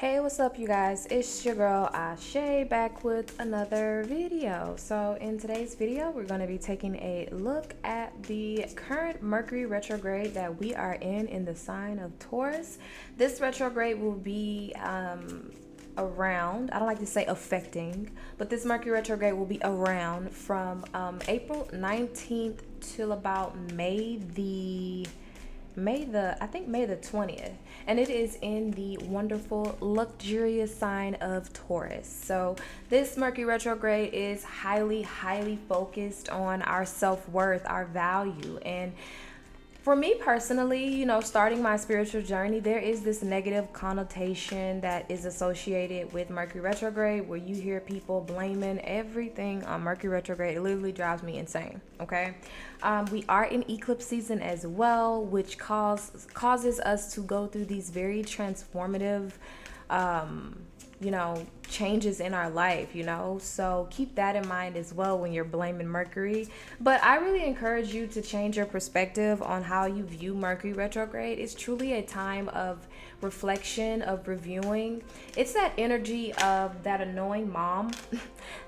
Hey, what's up, you guys? It's your girl Ashay back with another video. So, in today's video, we're going to be taking a look at the current Mercury retrograde that we are in the sign of Taurus. This retrograde will be around, I don't like to say affecting, but this Mercury retrograde will be around from April 19th till about May the 20th, and it is in the wonderful luxurious sign of Taurus. So this Mercury retrograde is highly focused on our self-worth, our value. And for me personally, starting my spiritual journey, there is this negative connotation that is associated with Mercury retrograde where you hear people blaming everything on Mercury retrograde. It literally drives me insane, okay? We are in eclipse season as well, which causes us to go through these very transformative changes in our life, so keep that in mind as well when you're blaming Mercury. But I really encourage you to change your perspective on how you view Mercury retrograde. It's truly a time of reflection, of reviewing. It's that energy of that annoying mom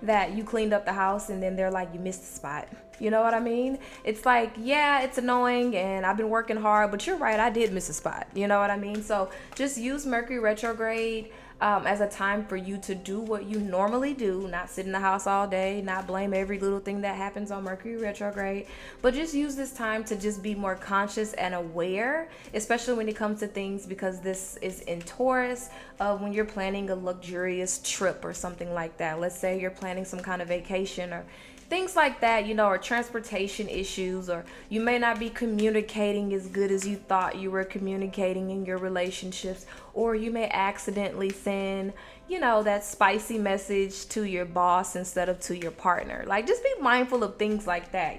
that you cleaned up the house and then they're like, you missed the spot. You know what I mean? It's like, yeah, it's annoying and I've been working hard, but you're right, I did miss a spot. You know what I mean? So just use Mercury retrograde as a time for you to do what you normally do, not sit in the house all day, not blame every little thing that happens on Mercury retrograde, but just use this time to just be more conscious and aware, especially when it comes to things, because this is in Taurus, when you're planning a luxurious trip or something like that. Let's say you're planning some kind of vacation or things like that, or transportation issues, or you may not be communicating as good as you thought you were communicating in your relationships, or you may accidentally send, that spicy message to your boss instead of to your partner. Like, just be mindful of things like that,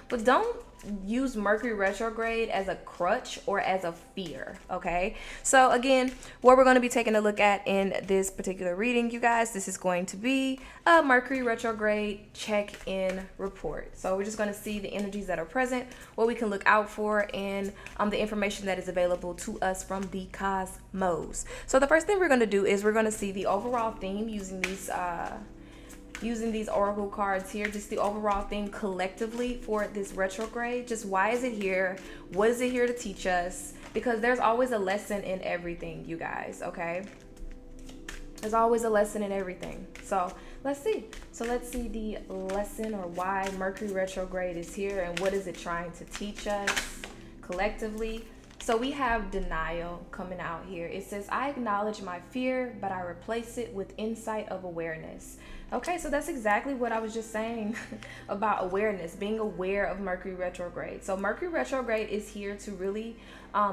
but don't use Mercury retrograde as a crutch or as a fear. Okay, so again, what we're going to be taking a look at in this particular reading, you guys, this is going to be a Mercury retrograde check-in report. So we're just going to see the energies that are present, what we can look out for, and the information that is available to us from the cosmos. So the first thing we're going to do is we're going to see the overall theme using these oracle cards here, just the overall theme collectively for this retrograde. Just why is it here? What is it here to teach us? Because there's always a lesson in everything, you guys, okay? There's always a lesson in everything. So let's see. So let's see the lesson, or why Mercury retrograde is here and what is it trying to teach us collectively. So we have denial coming out here. It says, I acknowledge my fear, but I replace it with insight of awareness. Okay, so that's exactly what I was just saying about awareness, being aware of Mercury retrograde. So Mercury retrograde is here to really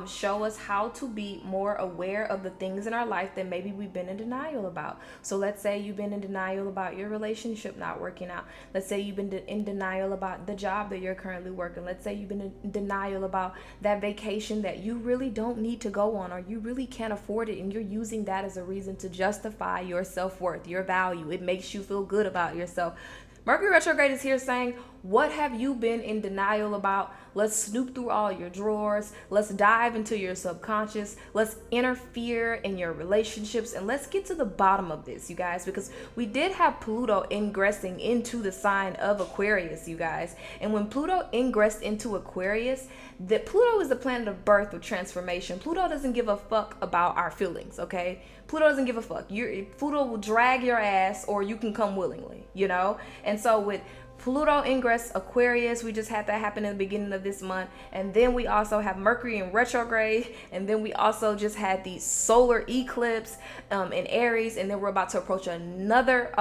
show us how to be more aware of the things in our life that maybe we've been in denial about. So let's say you've been in denial about your relationship not working out. Let's say you've been in denial about the job that you're currently working. Let's say you've been in denial about that vacation that you really don't need to go on, or you really can't afford it, and you're using that as a reason to justify your self-worth, your value. It makes you feel good about yourself. Mercury retrograde is here saying, what have you been in denial about? Let's snoop through all your drawers. Let's dive into your subconscious. Let's interfere in your relationships, and let's get to the bottom of this, you guys, because we did have Pluto ingressing into the sign of Aquarius, you guys. And when Pluto ingressed into Aquarius, that Pluto is the planet of birth, of transformation. Pluto doesn't give a fuck about our feelings, okay? Pluto doesn't give a fuck. Pluto will drag your ass, or you can come willingly, And so with Pluto ingress Aquarius, we just had that happen in the beginning of this month. And then we also have Mercury in retrograde. And then we also just had the solar eclipse in Aries. And then we're about to approach another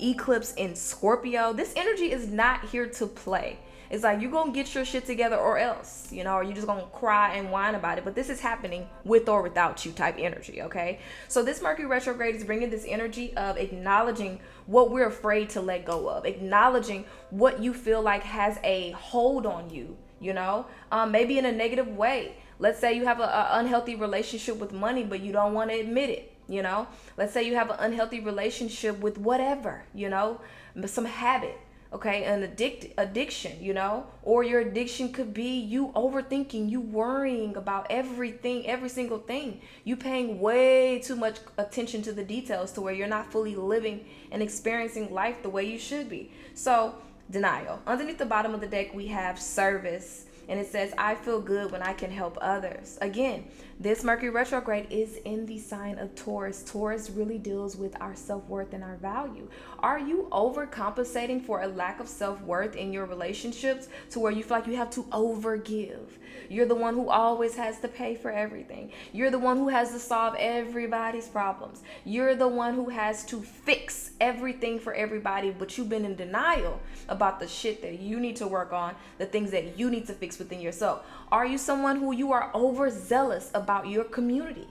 eclipse in Scorpio. This energy is not here to play. It's like, you're going to get your shit together or else, or you're just going to cry and whine about it. But this is happening with or without you type energy, okay? So this Mercury retrograde is bringing this energy of acknowledging what we're afraid to let go of, acknowledging what you feel like has a hold on you, maybe in a negative way. Let's say you have an unhealthy relationship with money, but you don't want to admit it. Let's say you have an unhealthy relationship with whatever, some habit. Okay, an addiction, or your addiction could be you overthinking, you worrying about everything, every single thing. You paying way too much attention to the details to where you're not fully living and experiencing life the way you should be. So, denial. Underneath the bottom of the deck, we have service. And it says, I feel good when I can help others. Again, this Mercury retrograde is in the sign of Taurus. Taurus really deals with our self-worth and our value. Are you overcompensating for a lack of self-worth in your relationships to where you feel like you have to overgive? You're the one who always has to pay for everything. You're the one who has to solve everybody's problems. You're the one who has to fix everything for everybody, but you've been in denial about the shit that you need to work on, the things that you need to fix within yourself. Are you someone who you are overzealous about your community?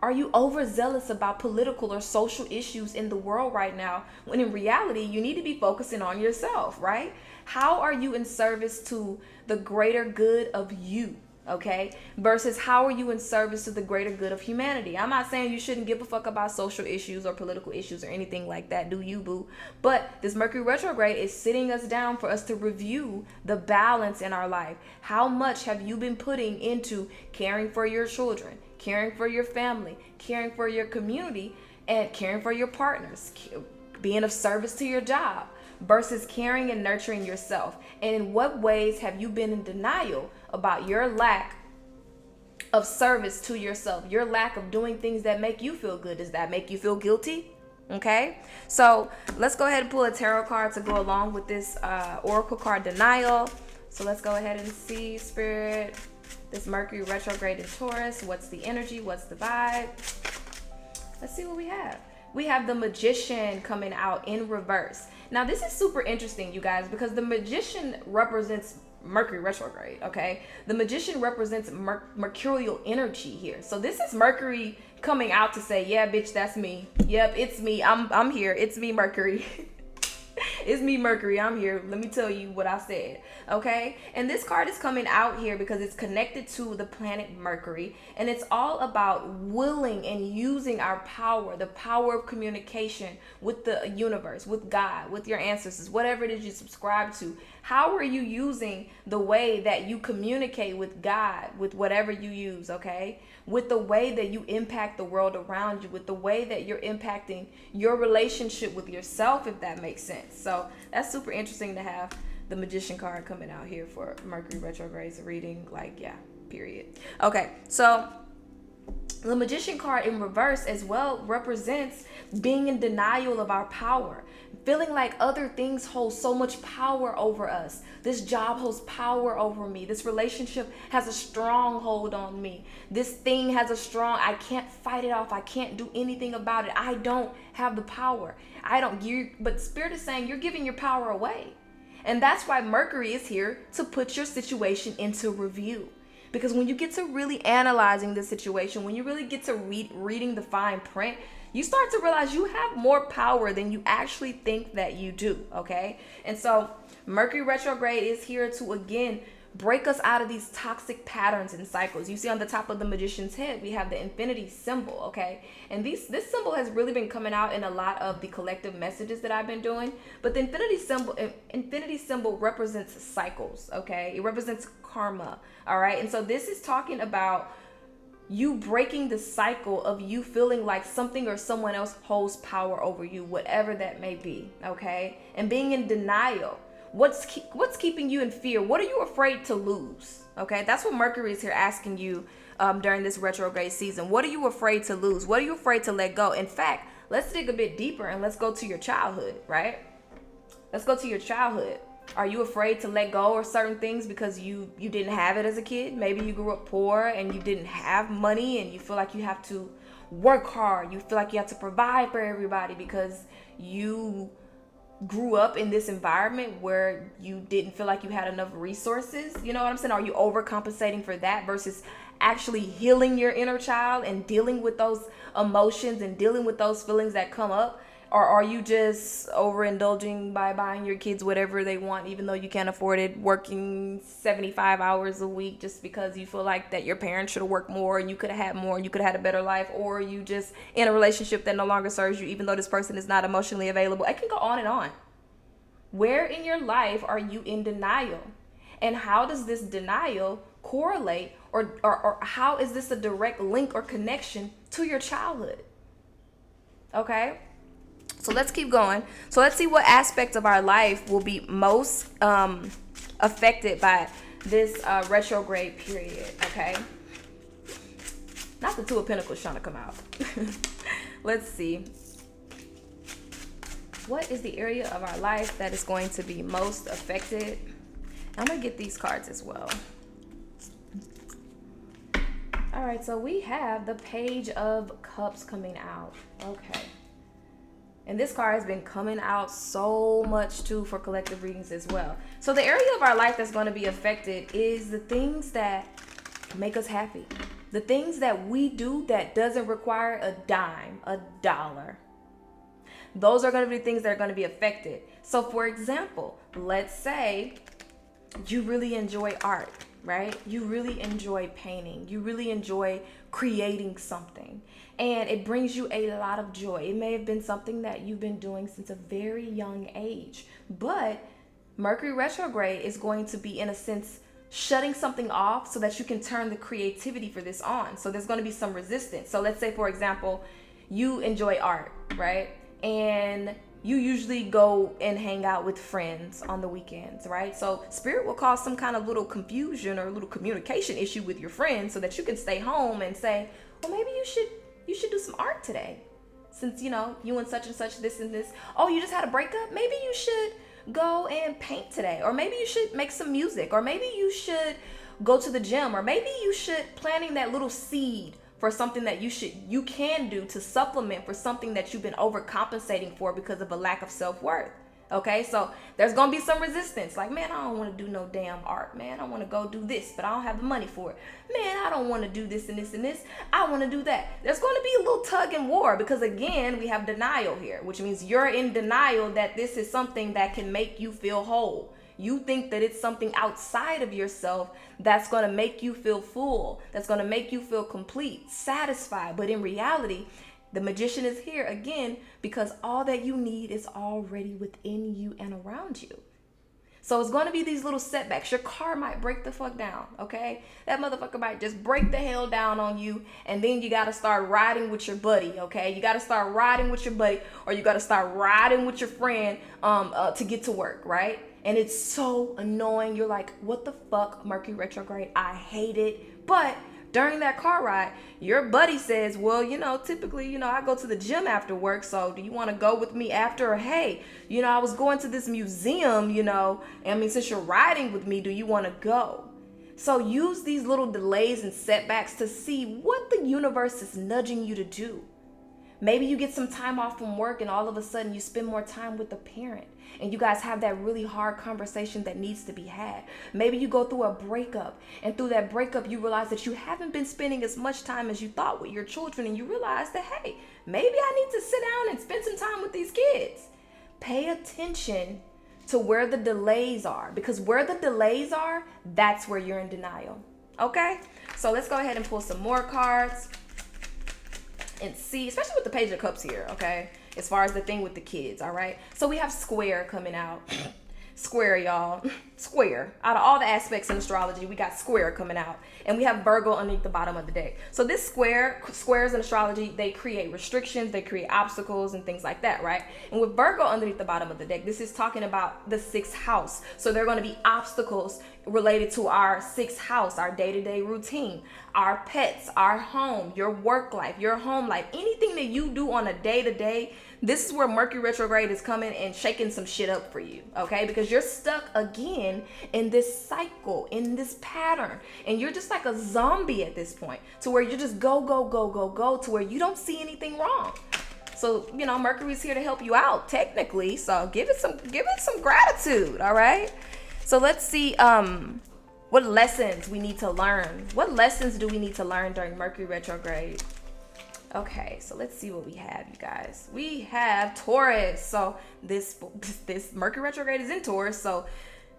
Are you overzealous about political or social issues in the world right now, when in reality you need to be focusing on yourself, right? How are you in service to the greater good of you? Okay, versus how are you in service to the greater good of humanity? I'm not saying you shouldn't give a fuck about social issues or political issues or anything like that. Do you, boo? But this Mercury retrograde is sitting us down for us to review the balance in our life. How much have you been putting into caring for your children, caring for your family, caring for your community, and caring for your partners, being of service to your job, versus caring and nurturing yourself? And in what ways have you been in denial about your lack of service to yourself, your lack of doing things that make you feel good? Does that make you feel guilty? Okay, so let's go ahead and pull a tarot card to go along with this oracle card, denial. So let's go ahead and see, Spirit, this Mercury retrograde in Taurus. What's the energy? What's the vibe? Let's see what we have. We have the Magician coming out in reverse. Now, this is super interesting, you guys, because the Magician represents Mercury retrograde, okay? The Magician represents mercurial energy here. So this is Mercury coming out to say, yeah, bitch, that's me. Yep, it's me. I'm here. It's me, Mercury. It's me, Mercury. I'm here. Let me tell you what I said. Okay. And this card is coming out here because it's connected to the planet Mercury. And it's all about willing and using our power, the power of communication with the universe, with God, with your ancestors, whatever it is you subscribe to. How are you using the way that you communicate with God, with whatever you use, okay? With the way that you impact the world around you, with the way that you're impacting your relationship with yourself, if that makes sense. So that's super interesting to have the Magician card coming out here for Mercury retrograde's reading. Like, yeah, period. Okay, so the Magician card in reverse as well represents being in denial of our power, feeling like other things hold so much power over us. This job holds power over me. This relationship has a strong hold on me. This thing has a strong, I can't fight it off. I can't do anything about it. I don't have the power. But Spirit is saying you're giving your power away. And that's why Mercury is here to put your situation into review. Because when you get to really analyzing the situation, when you really get to reading the fine print, you start to realize you have more power than you actually think that you do, okay? And so Mercury retrograde is here to, again, break us out of these toxic patterns and cycles. You see on the top of the Magician's head, we have the infinity symbol, okay? And this symbol has really been coming out in a lot of the collective messages that I've been doing. But the infinity symbol represents cycles, okay? It represents karma, all right? And so this is talking about you breaking the cycle of you feeling like something or someone else holds power over you, whatever that may be, okay? And being in denial. What's keeping you in fear? What are you afraid to lose? Okay, that's what Mercury is here asking you during this retrograde season. What are you afraid to lose? What are you afraid to let go? In fact, let's dig a bit deeper and let's go to your childhood, right? Let's go to your childhood. Are you afraid to let go of certain things because you didn't have it as a kid? Maybe you grew up poor and you didn't have money and you feel like you have to work hard. You feel like you have to provide for everybody because you grew up in this environment where you didn't feel like you had enough resources. You know what I'm saying? Are you overcompensating for that versus actually healing your inner child and dealing with those emotions and dealing with those feelings that come up? Or are you just overindulging by buying your kids whatever they want, even though you can't afford it, working 75 hours a week just because you feel like that your parents should have worked more and you could have had more and you could have had a better life? Or you just in a relationship that no longer serves you, even though this person is not emotionally available? I can go on and on. Where in your life are you in denial? And how does this denial correlate, or how is this a direct link or connection to your childhood? Okay? So let's keep going. So let's see what aspects of our life will be most affected by this retrograde period. Okay? Not the Two of Pentacles trying to come out. Let's see. What is the area of our life that is going to be most affected? I'm going to get these cards as well. All right, so we have the Page of Cups coming out. Okay. And this card has been coming out so much too for collective readings as well. So the area of our life that's going to be affected is the things that make us happy. The things that we do that doesn't require a dime, a dollar. Those are going to be things that are going to be affected. So for example, let's say you really enjoy art, right? You really enjoy painting. You really enjoy creating something. And it brings you a lot of joy. It may have been something that you've been doing since a very young age. But Mercury retrograde is going to be, in a sense, shutting something off so that you can turn the creativity for this on. So there's going to be some resistance. So let's say, for example, you enjoy art, right? And you usually go and hang out with friends on the weekends, right? So Spirit will cause some kind of little confusion or a little communication issue with your friends so that you can stay home and say, well, maybe you should do some art today. Since, you know, you and such, this and this. Oh, you just had a breakup? Maybe you should go and paint today. Or maybe you should make some music. Or maybe you should go to the gym. Or maybe you should planting that little seed for something that you can do to supplement for something that you've been overcompensating for because of a lack of self-worth. Okay, so there's gonna be some resistance. Like, man, I don't want to do no damn art, man. I want to go do this, but I don't have the money for it. Man, I don't want to do this and this and this. I want to do that. There's going to be a little tug and war because, again, we have denial here, which means you're in denial that this is something that can make you feel whole. You think that it's something outside of yourself that's going to make you feel full, that's going to make you feel complete, satisfied. But in reality, the magician is here again because all that you need is already within you and around you. So it's going to be these little setbacks. Your car might break the fuck down, okay? That motherfucker might just break the hell down on you, and then you got to start riding with your buddy, okay? You got to start riding with your buddy, or you got to start riding with your friend to get to work, right? And it's so annoying. You're like, what the fuck, Mercury retrograde? I hate it. But during that car ride, your buddy says, well, you know, typically, you know, I go to the gym after work. So do you want to go with me after? Or, hey, you know, I was going to this museum, you know, I mean, since you're riding with me, do you want to go? So use these little delays and setbacks to see what the universe is nudging you to do. Maybe you get some time off from work and all of a sudden you spend more time with the parent and you guys have that really hard conversation that needs to be had. Maybe you go through a breakup, and through that breakup you realize that you haven't been spending as much time as you thought with your children, and you realize that, hey, maybe I need to sit down and spend some time with these kids. Pay attention to where the delays are, because where the delays are, that's where you're in denial. Okay? So let's go ahead and pull some more cards and see, especially with the Page of Cups here, okay? As far as the thing with the kids, all right? So we have Square coming out. Square, y'all. Square. Out of all the aspects in astrology, we got Square coming out. And we have Virgo underneath the bottom of the deck. So this squares in astrology, they create restrictions, they create obstacles and things like that, right? And with Virgo underneath the bottom of the deck, this is talking about the 6th house. So there are going to be obstacles related to our 6th house, our day-to-day routine, our pets, our home, your work life, your home life, anything that you do on a day-to-day. This is where Mercury retrograde is coming and shaking some shit up for you, okay? Because you're stuck again in this cycle, in this pattern, and you're just like a zombie at this point, to where you just go, to where you don't see anything wrong. So, you know, Mercury's here to help you out, technically. So give it some gratitude, all right? So let's see what lessons we need to learn. What lessons do we need to learn during Mercury retrograde? Okay, so let's see what we have, you guys. We have Taurus. So this Mercury retrograde is in Taurus, so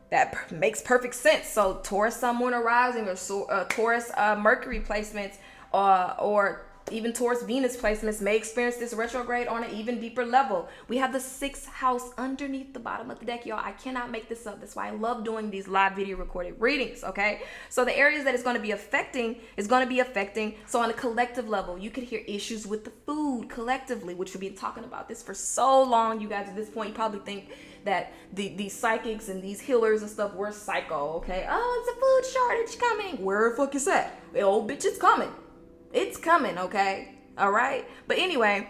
that makes perfect sense. So Taurus Sun, Moon, or Rising, or Taurus Mercury placements, or Even Taurus Venus placements may experience this retrograde on an even deeper level. We have the 6th house underneath the bottom of the deck, y'all. I cannot make this up. That's why I love doing these live video recorded readings, okay? So the areas that it's going to be affecting so on a collective level, you could hear issues with the food collectively, which we've been talking about this for so long. You guys, at this point, you probably think that these psychics and these healers and stuff, we're psycho, okay? Oh, it's a food shortage coming. Where the fuck is that? The old bitch is coming. It's coming, okay? All right? But anyway,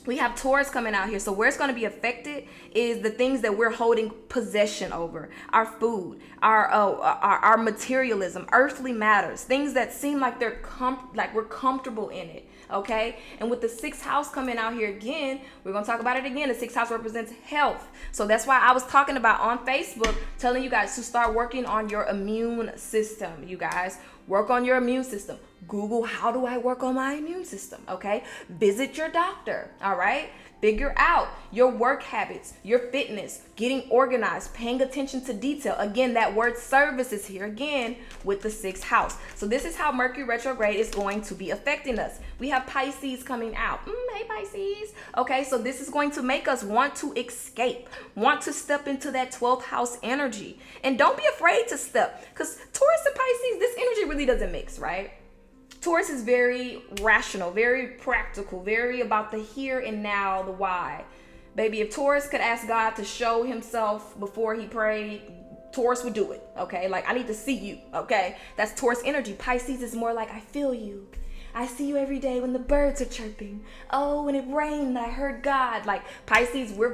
we have Taurus coming out here. So where it's going to be affected is the things that we're holding possession over. Our food, our materialism, earthly matters, things that seem like we're comfortable in it. Okay, and with the 6th house coming out here again, we're gonna talk about it again. The 6th house represents health, so that's why I was talking about on Facebook, telling you guys to start working on your immune system. You guys, work on your immune system. Google, how do I work on my immune system? Okay, visit your doctor. All right, figure out your work habits, your fitness, getting organized, paying attention to detail. Again, that word service is here again with the 6th house. So this is how Mercury retrograde is going to be affecting us. We have Pisces coming out. Hey, Pisces. Okay, so this is going to make us want to escape, want to step into that 12th house energy. And don't be afraid to step, because Taurus and Pisces, this energy really doesn't mix, right? Taurus is very rational, very practical, very about the here and now, the why. Baby, if Taurus could ask God to show himself before he prayed, Taurus would do it, okay? Like, I need to see you, okay? That's Taurus energy. Pisces is more like, I feel you. I see you every day when the birds are chirping. Oh, when it rained, I heard God. Like Pisces, we're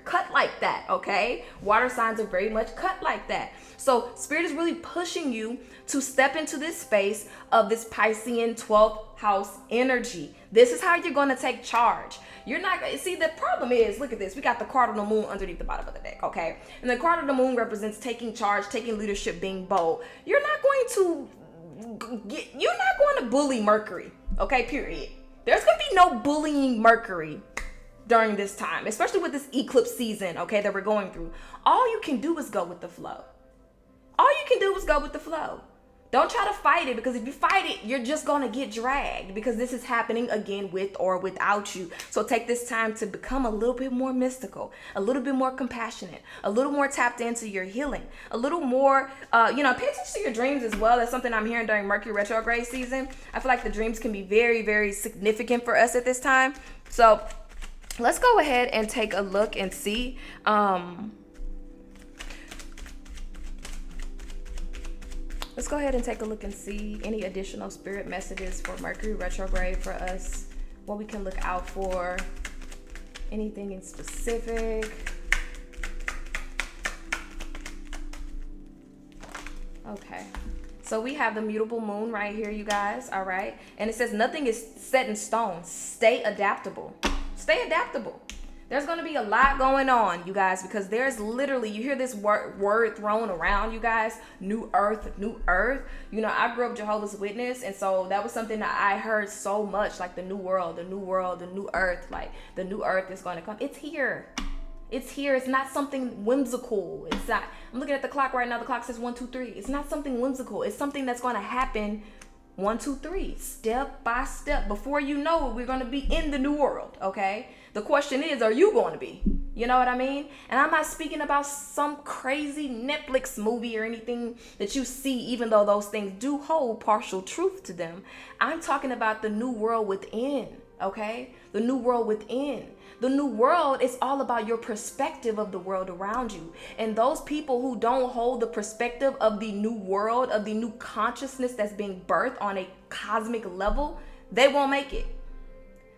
cut like that, okay? Water signs are very much cut like that. So Spirit is really pushing you to step into this space of this Piscean 12th house energy. This is how you're going to take charge. You're not going to see, the problem is, look at this. We got the cardinal moon underneath the bottom of the deck, okay? And the cardinal moon represents taking charge, taking leadership, being bold. You're not going to bully Mercury, okay, period. There's going to be no bullying Mercury during this time, especially with this eclipse season, okay, that we're going through. All you can do is go with the flow. Don't try to fight it, because if you fight it, you're just going to get dragged, because this is happening again with or without you. So take this time to become a little bit more mystical, a little bit more compassionate, a little more tapped into your healing, a little more, pay attention to your dreams as well. That's something I'm hearing during Mercury retrograde season. I feel like the dreams can be very, very significant for us at this time. So let's go ahead and take a look and see, let's go ahead and take a look and see any additional spirit messages for Mercury retrograde for us, what we can look out for, anything in specific. Okay, so we have the mutable moon right here, you guys, all right? And it says nothing is set in stone. Stay adaptable. Stay adaptable. There's going to be a lot going on, you guys, because there's literally, you hear this word thrown around, you guys, new earth. You know, I grew up Jehovah's Witness, and so that was something that I heard so much, like the new world, the new earth, like the new earth is going to come. It's here. It's here. It's not something whimsical. It's not, I'm looking at the clock right now. The clock says 1, 2, 3. It's not something whimsical. It's something that's going to happen 1, 2, 3, step by step. Before you know it, we're going to be in the new world, okay? The question is, are you going to be? You know what I mean? And I'm not speaking about some crazy Netflix movie or anything that you see, even though those things do hold partial truth to them. I'm talking about the new world within, okay? The new world within. The new world is all about your perspective of the world around you. And those people who don't hold the perspective of the new world, of the new consciousness that's being birthed on a cosmic level, they won't make it.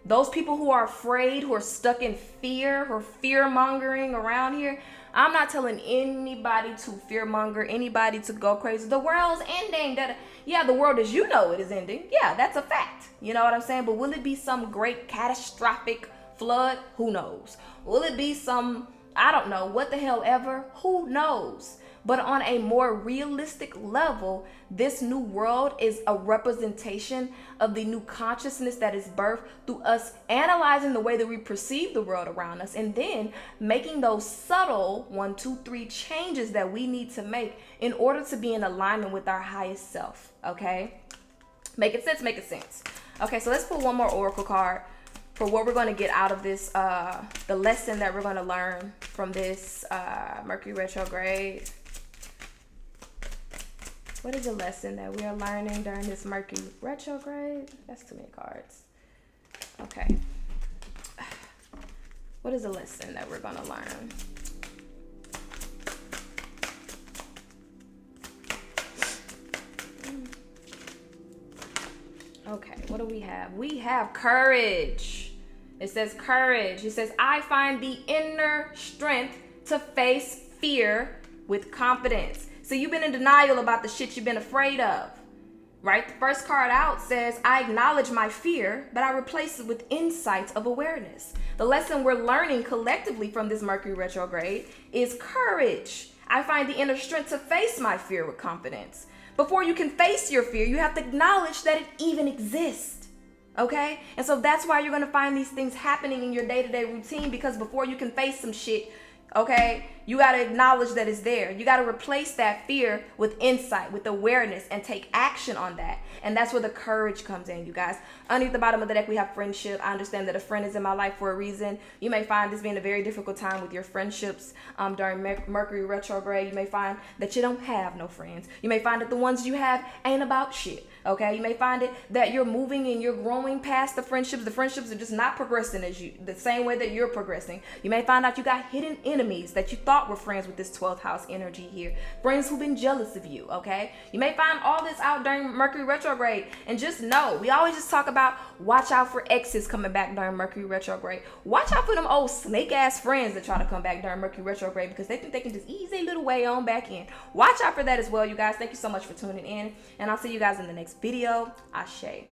Those people who are afraid, who are stuck in fear, who are fear-mongering around here, I'm not telling anybody to fear-monger, anybody to go crazy. The world's ending. Yeah, the world as you know it is ending. Yeah, that's a fact. You know what I'm saying? But will it be some great catastrophic flood? Who knows? Will it be some, I don't know, what the hell ever? Who knows? But on a more realistic level, this new world is a representation of the new consciousness that is birthed through us analyzing the way that we perceive the world around us, and then making those subtle 1, 2, 3 changes that we need to make in order to be in alignment with our highest self. Okay? Make it sense, make it sense. Okay, so let's pull one more oracle card for what we're going to get out of this, the lesson that we're going to learn from this Mercury retrograde. What is the lesson that we are learning during this Mercury retrograde? That's too many cards. Okay. What is the lesson that we're going to learn? Okay, what do we have? We have courage. It says courage. It says, I find the inner strength to face fear with confidence. So you've been in denial about the shit you've been afraid of, right? The first card out says, I acknowledge my fear, but I replace it with insights of awareness. The lesson we're learning collectively from this Mercury retrograde is courage. I find the inner strength to face my fear with confidence. Before you can face your fear, you have to acknowledge that it even exists, okay? And so that's why you're going to find these things happening in your day-to-day routine, because before you can face some shit, okay, you got to acknowledge that it's there. You got to replace that fear with insight, with awareness, and take action on that. And that's where the courage comes in, you guys. Underneath the bottom of the deck, we have friendship. I understand that a friend is in my life for a reason. You may find this being a very difficult time with your friendships during Mercury retrograde. You may find that you don't have no friends. You may find that the ones you have ain't about shit. Okay, you may find it that you're moving and you're growing past the friendships. The friendships are just not progressing as you, the same way that you're progressing. You may find out you got hidden enemies that you thought were friends with this 12th house energy here. Friends who've been jealous of you, okay? You may find all this out during Mercury retrograde. And just know, we always just talk about watch out for exes coming back during Mercury retrograde. Watch out for them old snake ass friends that try to come back during Mercury retrograde because they think they can just ease a little way on back in. Watch out for that as well, you guys. Thank you so much for tuning in. And I'll see you guys in the next video. Ashe.